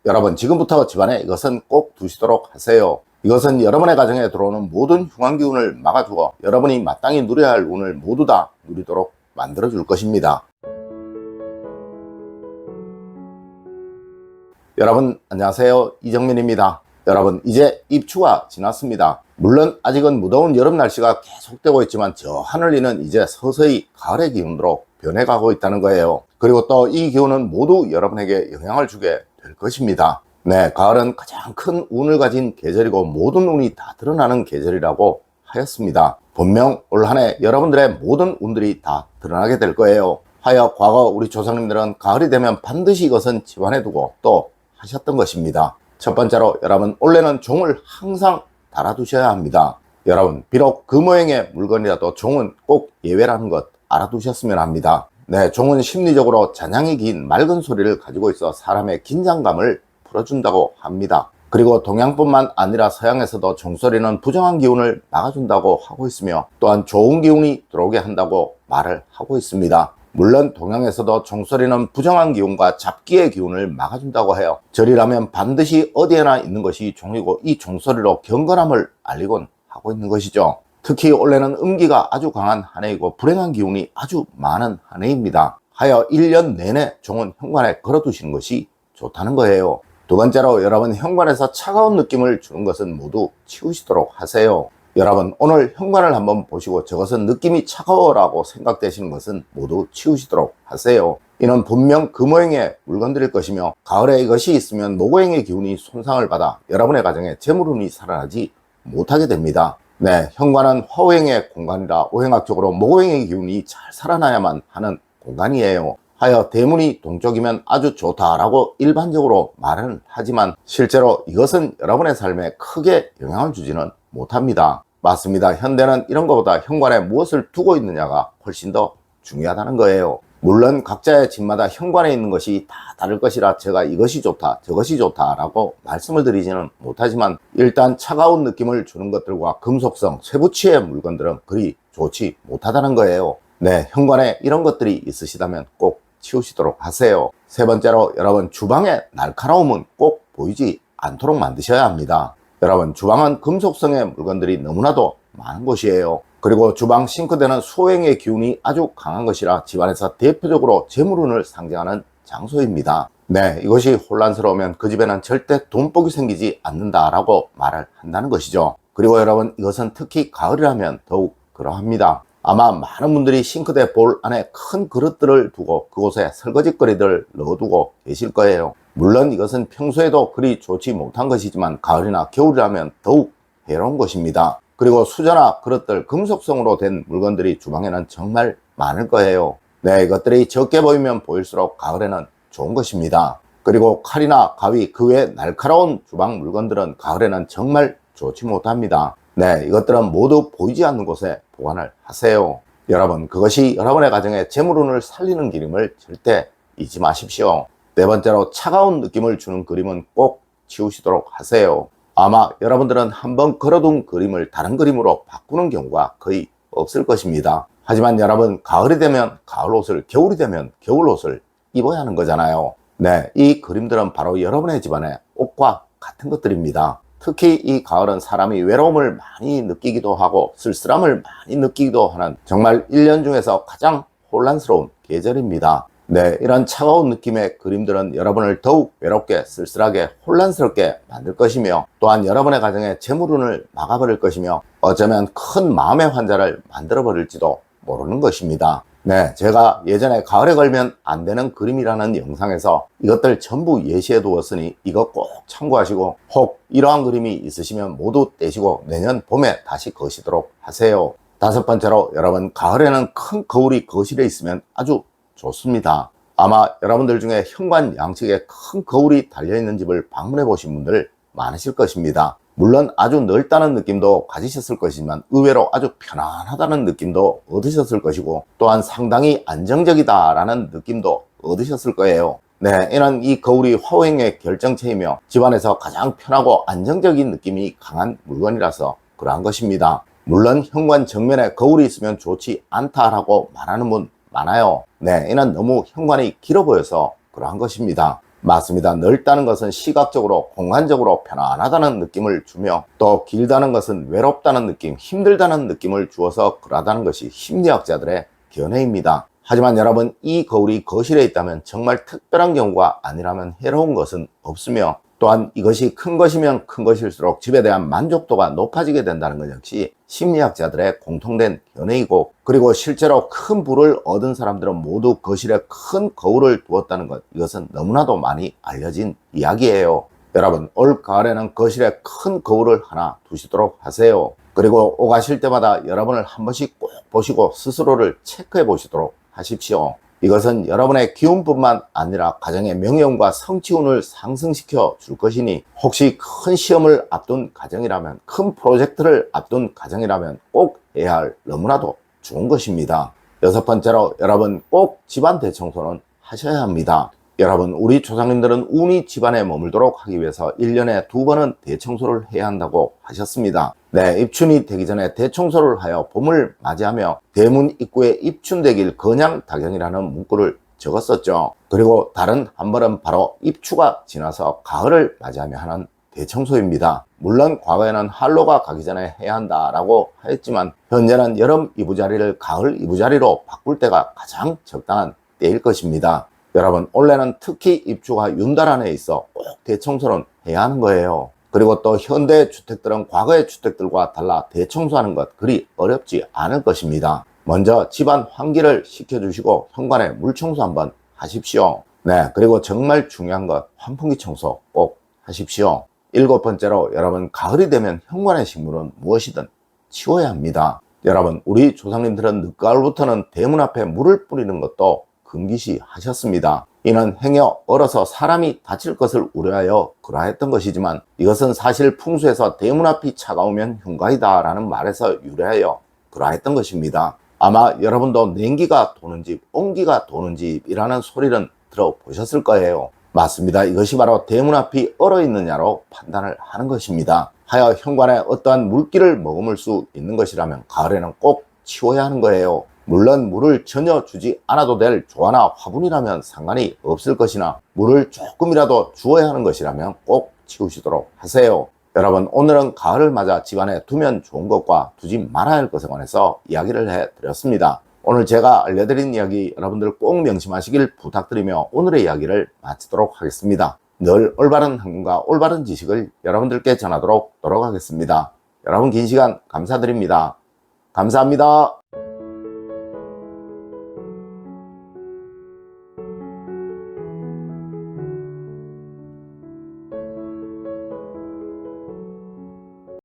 여러분, 지금부터 집안에 이것은 꼭 두시도록 하세요. 이것은 여러분의 가정에 들어오는 모든 흉한 기운을 막아주어 여러분이 마땅히 누려야 할 운을 모두 다 누리도록 만들어 줄 것입니다. 여러분 안녕하세요, 이정민입니다. 여러분, 이제 입추가 지났습니다. 물론 아직은 무더운 여름 날씨가 계속되고 있지만 저 하늘리는 이제 서서히 가을의 기운으로 변해가고 있다는 거예요. 그리고 또 이 기운은 모두 여러분에게 영향을 주게 될 것입니다. 네, 가을은 가장 큰 운을 가진 계절이고 모든 운이 다 드러나는 계절이라고 하였습니다. 분명 올 한 해 여러분들의 모든 운들이 다 드러나게 될 거예요. 하여 과거 우리 조상님들은 가을이 되면 반드시 이것은 집안에 두고 또 하셨던 것입니다. 첫 번째로 여러분, 올해는 종을 항상 달아두셔야 합니다. 여러분, 비록 그 모양의 물건이라도 종은 꼭 예외라는 것 알아두셨으면 합니다. 네, 종은 심리적으로 잔향이 긴 맑은 소리를 가지고 있어 사람의 긴장감을 풀어준다고 합니다. 그리고 동양뿐만 아니라 서양에서도 종소리는 부정한 기운을 막아준다고 하고 있으며 또한 좋은 기운이 들어오게 한다고 말을 하고 있습니다. 물론 동양에서도 종소리는 부정한 기운과 잡기의 기운을 막아준다고 해요. 절이라면 반드시 어디에나 있는 것이 종이고 이 종소리로 경건함을 알리곤 하고 있는 것이죠. 특히 올해는 음기가 아주 강한 한 해이고 불행한 기운이 아주 많은 한 해입니다. 하여 1년 내내 종은 현관에 걸어두시는 것이 좋다는 거예요. 두 번째로 여러분, 현관에서 차가운 느낌을 주는 것은 모두 치우시도록 하세요. 여러분, 오늘 현관을 한번 보시고 저것은 느낌이 차가워라고 생각되시는 것은 모두 치우시도록 하세요. 이는 분명 금오행의 물건들일 것이며 가을에 이것이 있으면 목오행의 기운이 손상을 받아 여러분의 가정에 재물운이 살아나지 못하게 됩니다. 네, 현관은 화오행의 공간이라 오행학적으로 목오행의 기운이 잘 살아나야만 하는 공간이에요. 하여 대문이 동쪽이면 아주 좋다라고 일반적으로 말은 하지만 실제로 이것은 여러분의 삶에 크게 영향을 주지는 못합니다. 맞습니다. 현대는 이런 것보다 현관에 무엇을 두고 있느냐가 훨씬 더 중요하다는 거예요. 물론 각자의 집마다 현관에 있는 것이 다 다를 것이라 제가 이것이 좋다 저것이 좋다 라고 말씀을 드리지는 못하지만 일단 차가운 느낌을 주는 것들과 금속성, 쇠붙이의 물건들은 그리 좋지 못하다는 거예요. 네, 현관에 이런 것들이 있으시다면 꼭 치우시도록 하세요. 세 번째로 여러분, 주방의 날카로움은 꼭 보이지 않도록 만드셔야 합니다. 여러분, 주방은 금속성의 물건들이 너무나도 많은 곳이에요. 그리고 주방 싱크대는 수호행의 기운이 아주 강한 것이라 집안에서 대표적으로 재물운을 상징하는 장소입니다. 네, 이것이 혼란스러우면 그 집에는 절대 돈복이 생기지 않는다라고 말을 한다는 것이죠. 그리고 여러분, 이것은 특히 가을이라면 더욱 그러합니다. 아마 많은 분들이 싱크대 볼 안에 큰 그릇들을 두고 그곳에 설거지거리들을 넣어두고 계실 거예요. 물론 이것은 평소에도 그리 좋지 못한 것이지만 가을이나 겨울이라면 더욱 해로운 것입니다. 그리고 수저나 그릇들, 금속성으로 된 물건들이 주방에는 정말 많을 거예요. 네, 이것들이 적게 보이면 보일수록 가을에는 좋은 것입니다. 그리고 칼이나 가위, 그 외 날카로운 주방 물건들은 가을에는 정말 좋지 못합니다. 네, 이것들은 모두 보이지 않는 곳에 보관을 하세요. 여러분, 그것이 여러분의 가정에 재물운을 살리는 길임을 절대 잊지 마십시오. 네 번째로, 차가운 느낌을 주는 그림은 꼭 치우시도록 하세요. 아마 여러분들은 한번 걸어둔 그림을 다른 그림으로 바꾸는 경우가 거의 없을 것입니다. 하지만 여러분, 가을이 되면 가을 옷을, 겨울이 되면 겨울 옷을 입어야 하는 거잖아요. 네, 이 그림들은 바로 여러분의 집안의 옷과 같은 것들입니다. 특히 이 가을은 사람이 외로움을 많이 느끼기도 하고 쓸쓸함을 많이 느끼기도 하는 정말 1년 중에서 가장 혼란스러운 계절입니다. 네, 이런 차가운 느낌의 그림들은 여러분을 더욱 외롭게, 쓸쓸하게, 혼란스럽게 만들 것이며 또한 여러분의 가정에 재물운을 막아버릴 것이며 어쩌면 큰 마음의 환자를 만들어 버릴지도 모르는 것입니다. 네, 제가 예전에 가을에 걸면 안 되는 그림이라는 영상에서 이것들 전부 예시해 두었으니 이것 꼭 참고하시고 혹 이러한 그림이 있으시면 모두 떼시고 내년 봄에 다시 거시도록 하세요. 다섯 번째로, 여러분, 가을에는 큰 거울이 거실에 있으면 아주 좋습니다. 아마 여러분들 중에 현관 양측에 큰 거울이 달려있는 집을 방문해 보신 분들 많으실 것입니다. 물론 아주 넓다는 느낌도 가지셨을 것이지만 의외로 아주 편안하다는 느낌도 얻으셨을 것이고 또한 상당히 안정적이다라는 느낌도 얻으셨을 거예요. 네, 이는 이 거울이 화오행의 결정체이며 집안에서 가장 편하고 안정적인 느낌이 강한 물건이라서 그러한 것입니다. 물론 현관 정면에 거울이 있으면 좋지 않다라고 말하는 분 많아요. 네, 이는 너무 현관이 길어 보여서 그러한 것입니다. 맞습니다. 넓다는 것은 시각적으로 공간적으로 편안하다는 느낌을 주며 또 길다는 것은 외롭다는 느낌, 힘들다는 느낌을 주어서 그러하다는 것이 심리학자들의 견해입니다. 하지만 여러분, 이 거울이 거실에 있다면 정말 특별한 경우가 아니라면 해로운 것은 없으며 또한 이것이 큰 것이면 큰 것일수록 집에 대한 만족도가 높아지게 된다는 것 역시 심리학자들의 공통된 견해이고, 그리고 실제로 큰 부를 얻은 사람들은 모두 거실에 큰 거울을 두었다는 것, 이것은 너무나도 많이 알려진 이야기예요. 여러분, 올 가을에는 거실에 큰 거울을 하나 두시도록 하세요. 그리고 오가실 때마다 여러분을 한 번씩 꼭 보시고 스스로를 체크해 보시도록 하십시오. 이것은 여러분의 기운뿐만 아니라 가정의 명예운과 성취운을 상승시켜 줄 것이니, 혹시 큰 시험을 앞둔 가정이라면, 큰 프로젝트를 앞둔 가정이라면 꼭 해야 할 너무나도 좋은 것입니다. 여섯 번째로, 여러분 꼭 집안 대청소는 하셔야 합니다. 여러분, 우리 조상님들은 운이 집안에 머물도록 하기 위해서 1년에 2번은 대청소를 해야 한다고 하셨습니다. 네, 입춘이 되기 전에 대청소를 하여 봄을 맞이하며 대문 입구에 입춘되길 건양탁연이라는 문구를 적었었죠. 그리고 다른 한 번은 바로 입추가 지나서 가을을 맞이하며 하는 대청소입니다. 물론 과거에는 한로가 가기 전에 해야 한다라고 하였지만 현재는 여름 이부자리를 가을 이부자리로 바꿀 때가 가장 적당한 때일 것입니다. 여러분, 올해는 특히 입주가 윤달 안에 있어 꼭 대청소는 해야 하는 거예요. 그리고 또 현대 주택들은 과거의 주택들과 달라 대청소하는 것 그리 어렵지 않을 것입니다. 먼저 집안 환기를 시켜주시고 현관에 물청소 한번 하십시오. 네, 그리고 정말 중요한 것, 환풍기 청소 꼭 하십시오. 일곱 번째로, 여러분 가을이 되면 현관의 식물은 무엇이든 치워야 합니다. 여러분, 우리 조상님들은 늦가을부터는 대문 앞에 물을 뿌리는 것도 금기시 하셨습니다. 이는 행여 얼어서 사람이 다칠 것을 우려하여 그러했던 것이지만, 이것은 사실 풍수에서 대문 앞이 차가우면 흉가이다 라는 말에서 유래하여 그러했던 것입니다. 아마 여러분도 냉기가 도는 집, 온기가 도는 집이라는 소리는 들어보셨을 거예요. 맞습니다. 이것이 바로 대문 앞이 얼어 있느냐로 판단을 하는 것입니다. 하여 현관에 어떠한 물기를 머금을 수 있는 것이라면 가을에는 꼭 치워야 하는 거예요. 물론 물을 전혀 주지 않아도 될 조화나 화분이라면 상관이 없을 것이나, 물을 조금이라도 주어야 하는 것이라면 꼭 치우시도록 하세요. 여러분, 오늘은 가을을 맞아 집안에 두면 좋은 것과 두지 말아야 할 것에 관해서 이야기를 해드렸습니다. 오늘 제가 알려드린 이야기 여러분들 꼭 명심하시길 부탁드리며 오늘의 이야기를 마치도록 하겠습니다. 늘 올바른 학문과 올바른 지식을 여러분들께 전하도록 노력하겠습니다. 여러분, 긴 시간 감사드립니다. 감사합니다.